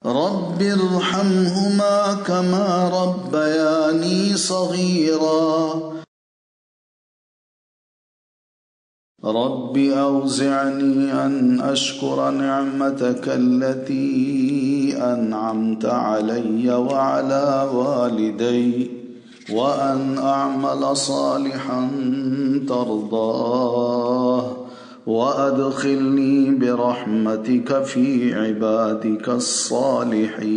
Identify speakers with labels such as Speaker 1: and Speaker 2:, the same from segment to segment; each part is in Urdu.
Speaker 1: رب ارحمهما كما ربياني صغيرا رب أوزعني أن أشكر نعمتك التي أنعمت علي وعلى والدي وأن أعمل صالحا ترضاه وأدخلني برحمتك في عبادك الصالحين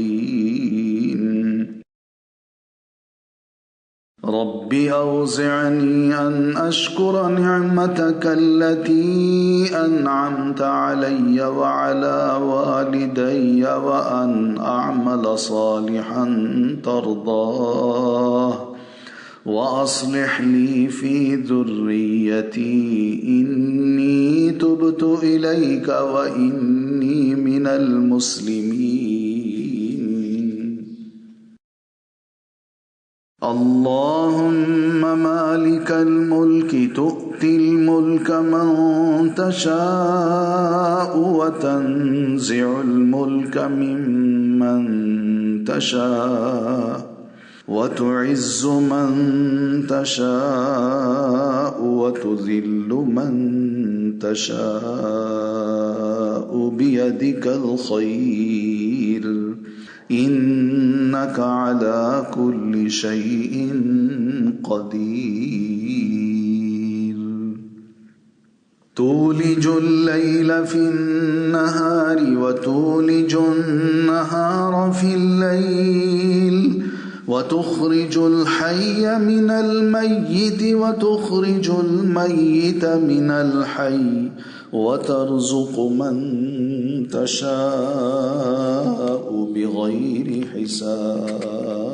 Speaker 1: رب أوزعني أن أشكر نعمتك التي أنعمت علي وعلى والدي وأن أعمل صالحا ترضاه وأصلح لي في ذريتي إني تبت إليك وإني من المسلمين اللهم مالك الملك تؤتي الملك من تشاء وتنزع الملك ممن تشاء وتعز من تشاء وتذل من تشاء بيدك الخير إنك على كل شيء قدير تولج الليل في النهار وتولج النهار في الليل وتخرج الحي من الميت وتخرج الميت من الحي وترزق من تشاء بغير حساب